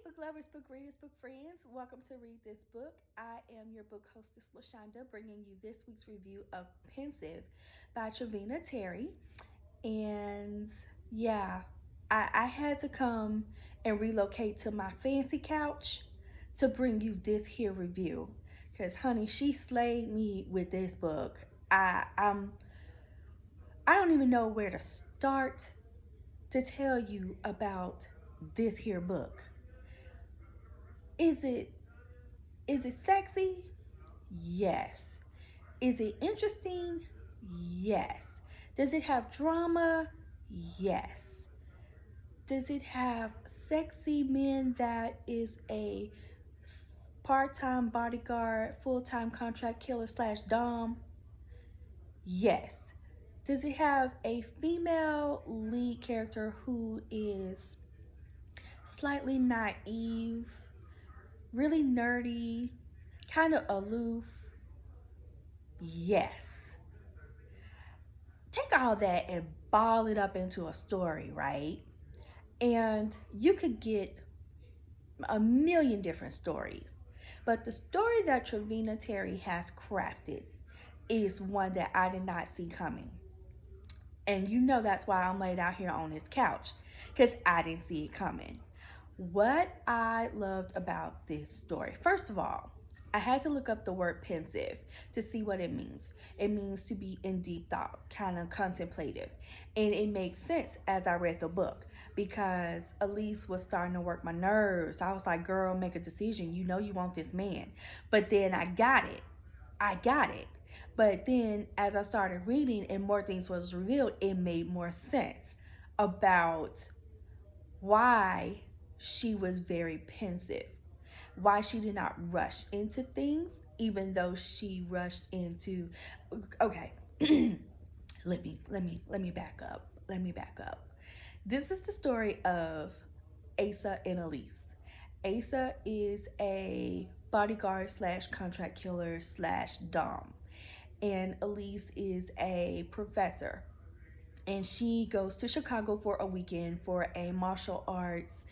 book lovers, book readers, book friends. Welcome to Read This Book. I am your book hostess, LaShonda, bringing you this week's review of Pensive by Travena Terry. And yeah, I had to come and relocate to my fancy couch to bring you this here review. Because, honey, she slayed me with this book. I don't even know where to start to tell you about this here book. Is it sexy? Yes. Is it interesting? Yes. Does it have drama? Yes. Does it have sexy men that is a part-time bodyguard, full-time contract killer slash dom? Yes. Does it have a female lead character who is slightly naive, really nerdy, kind of aloof? Yes. Take all that and ball it up into a story, right? And you could get a million different stories. But the story that Travena Terry has crafted is one that I did not see coming. And you know that's why I'm laid out here on this couch, because I didn't see it coming. What I loved about this story, first of all, I had to look up the word pensive to see what it means. It means to be in deep thought, kind of contemplative. And it makes sense as I read the book because Elise was starting to work my nerves. I was like, girl, make a decision. You know you want this man. But then I got it. But then as I started reading and more things was revealed, it made more sense about why she was very pensive, why she did not rush into things, even though she rushed into. Okay, let me back up. This is the story of Asa and Elise. Asa is a bodyguard slash contract killer slash dom, and Elise is a professor, and she goes to Chicago for a weekend for a martial arts,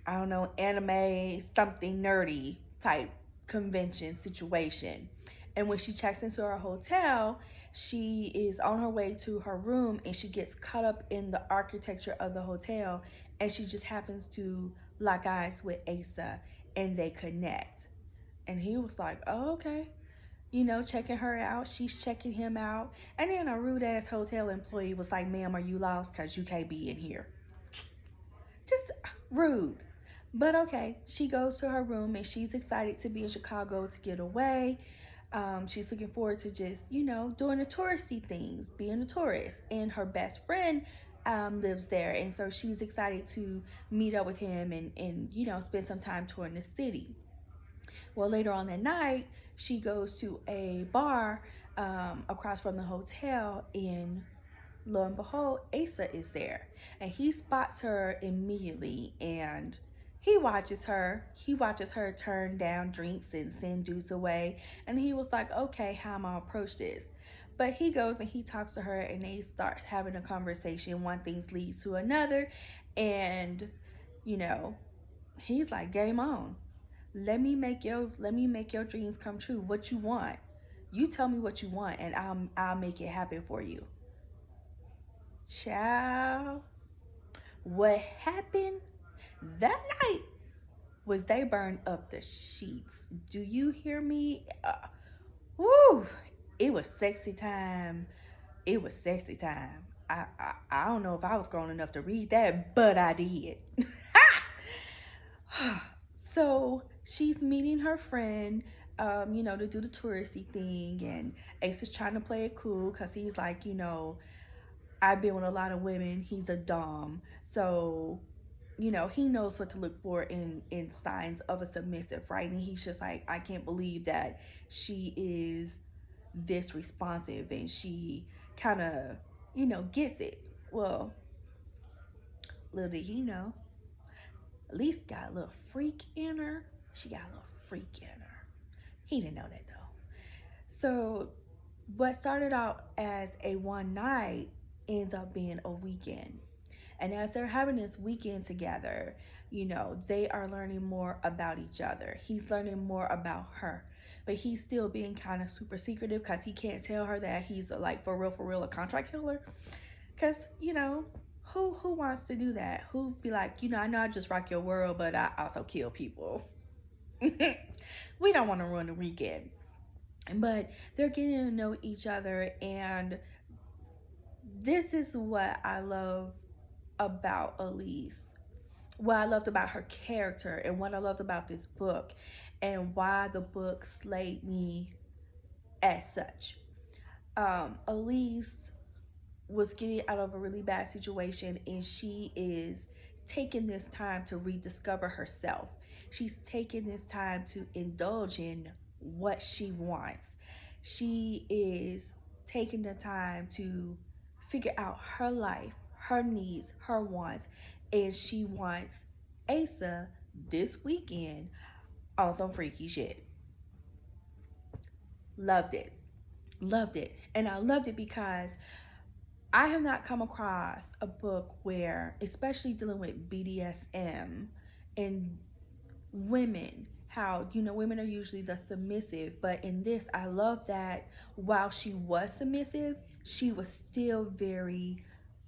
I don't know, anime, something nerdy type convention situation. And when she checks into her hotel, she is on her way to her room and she gets caught up in the architecture of the hotel, and she just happens to lock eyes with Asa and they connect. And he was like, oh, okay. You know, checking her out. She's checking him out. And then a rude ass hotel employee was like, ma'am, are you lost? Because you can't be in here. Just rude. But okay, she goes to her room and she's excited to be in Chicago to get away. She's looking forward to just, doing the touristy things, being a tourist. And her best friend lives there. And so she's excited to meet up with him and spend some time touring the city. Well, later on that night, she goes to a bar across from the hotel, and lo and behold, Asa is there. And he spots her immediately, and he watches her. He watches her turn down drinks and send dudes away. And he was like, okay, how am I gonna approach this? But he goes and he talks to her, and they start having a conversation. One thing leads to another, and he's like, game on. Let me make your dreams come true. What you want? You tell me what you want, and I'll make it happen for you. Child, what happened that night was they burned up the sheets. Do you hear me? Woo! It was sexy time. I don't know if I was grown enough to read that, but I did. So she's meeting her friend, to do the touristy thing, and Ace is trying to play it cool because he's like, I've been with a lot of women. He's a dom, so he knows what to look for in signs of a submissive, right? And he's just like, I can't believe that she is this responsive, and she kind of gets it. Well, little did he know, Elise got a little freak in her. She got a little freak in her. He didn't know that though. So what started out as a one night ends up being a weekend. And as they're having this weekend together, they are learning more about each other. He's learning more about her, but he's still being kind of super secretive because he can't tell her that he's like for real, a contract killer. Because, who wants to do that? Who be like, I know I just rock your world, but I also kill people. We don't want to ruin the weekend. But they're getting to know each other, and this is what I love about Elise. What I loved about her character, and what I loved about this book, and why the book slayed me as such. Elise was getting out of a really bad situation, and she is taking this time to rediscover herself. She's taking this time to indulge in what she wants. She is taking the time to figure out her life, her needs, her wants, and she wants Asa this weekend on some freaky shit. Loved it. Loved it. And I loved it because I have not come across a book where, especially dealing with BDSM and women, how, women are usually the submissive, but in this, I love that while she was submissive, she was still very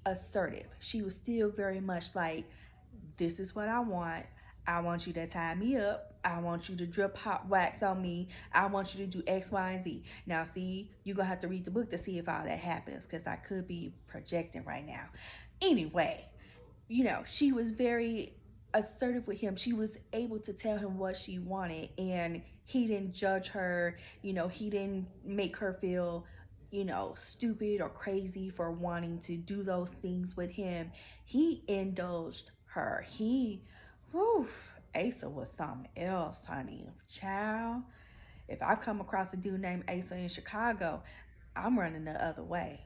assertive. She was still very much like, this is what I want. I want you to tie me up. I want you to drip hot wax on me. I want you to do X, Y, and Z. Now, see, you're going to have to read the book to see if all that happens, because I could be projecting right now. Anyway, she was very assertive with him. She was able to tell him what she wanted, and he didn't judge her. He didn't make her feel, stupid or crazy for wanting to do those things with him. He indulged her. Whew, Asa was something else, honey. Child, if I come across a dude named Asa in Chicago, I'm running the other way.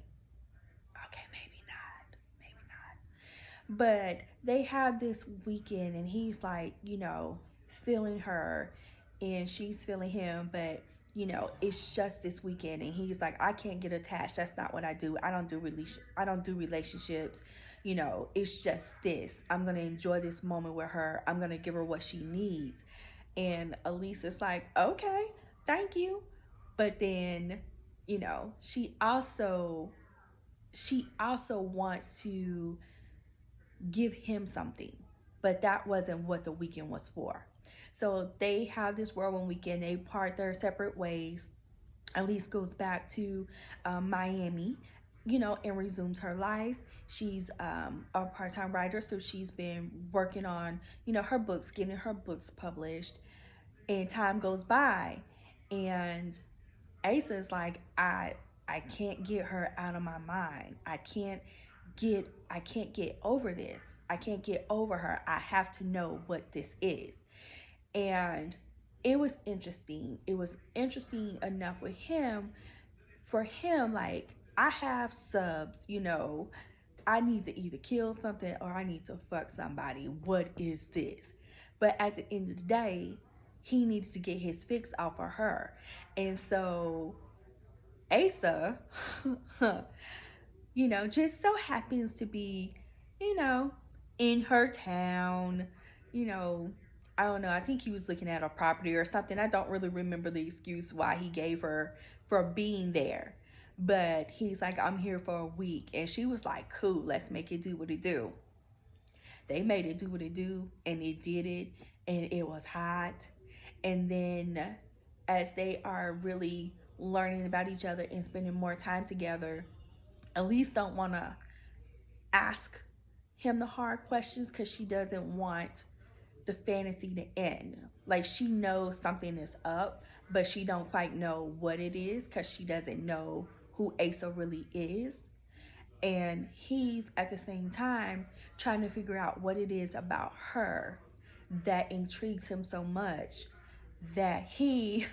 Okay, maybe not. Maybe not. But they have this weekend, and he's like, feeling her, and she's feeling him, but it's just this weekend, and he's like, I can't get attached. That's not what I do. I don't do relationships. It's just this. I'm gonna enjoy this moment with her. I'm gonna give her what she needs. And Elise is like, okay, thank you. But then, she also wants to give him something, but that wasn't what the weekend was for. So they have this whirlwind weekend. They part their separate ways. Elise goes back to Miami, and resumes her life. She's a part-time writer, so she's been working on, her books, getting her books published. And time goes by, and Asa is like, I can't get her out of my mind. I can't get over this. I can't get over her. I have to know what this is. And it was interesting. It was interesting enough with him, for him, like, I have subs, I need to either kill something or I need to fuck somebody. What is this? But at the end of the day, he needed to get his fix off of her. And so Asa, just so happens to be, in her town, I don't know. I think he was looking at a property or something. I don't really remember the excuse why he gave her for being there. But he's like, I'm here for a week. And she was like, cool, let's make it do what it do. They made it do what it do, and it did it, and it was hot. And then as they are really learning about each other and spending more time together, Elise don't want to ask him the hard questions because she doesn't want the fantasy to end. Like, she knows something is up, but she don't quite know what it is because she doesn't know who Asa really is. And he's at the same time trying to figure out what it is about her that intrigues him so much that he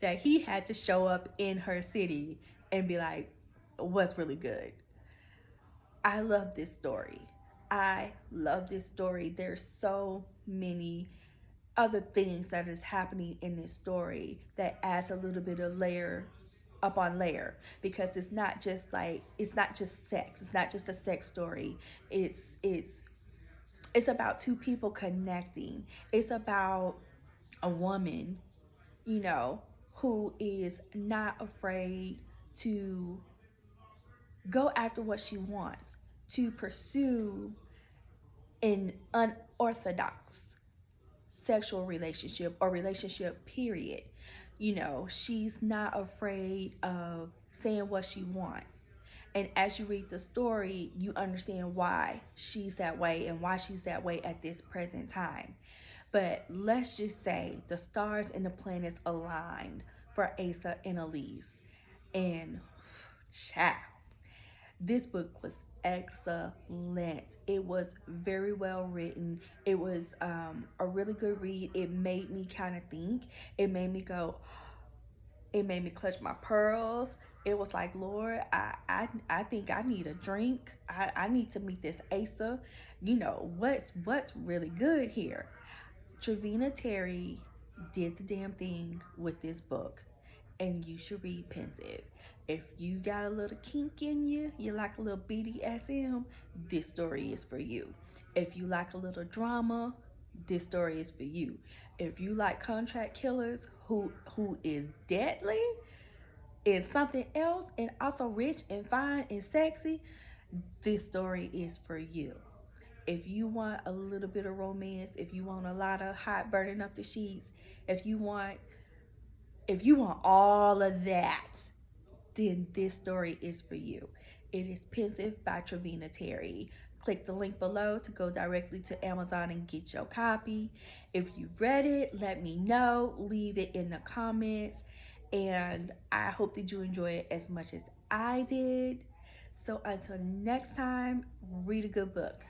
that he had to show up in her city and be like, what's really good. I love this story. I love this story. There's so many other things that is happening in this story that adds a little bit of layer up on layer, because it's not just sex. It's not just a sex story. It's about two people connecting. It's about a woman, you know, who is not afraid to go after what she wants, to pursue an unorthodox sexual relationship or relationship, period. You know, she's not afraid of saying what she wants. And as you read the story, you understand why she's that way and why she's that way at this present time. But let's just say the stars and the planets aligned for Asa and Elise. And child, this book was excellent. It was very well written. It was a really good read. It made me kind of think. It made me go, it made me clutch my pearls. It was like, Lord, I think I need a drink. I need to meet this Asa. You know, what's really good here? Travena Terry did the damn thing with this book, and you should read Pensive. If you got a little kink in you, you like a little BDSM, this story is for you. If you like a little drama, this story is for you. If you like contract killers who is deadly, is something else, and also rich and fine and sexy, this story is for you. If you want a little bit of romance, if you want a lot of hot burning up the sheets, if you want all of that, then this story is for you. It is Pensive by Travena Terry. Click the link below to go directly to Amazon and get your copy. If you've read it, let me know. Leave it in the comments. And I hope that you enjoy it as much as I did. So until next time, read a good book.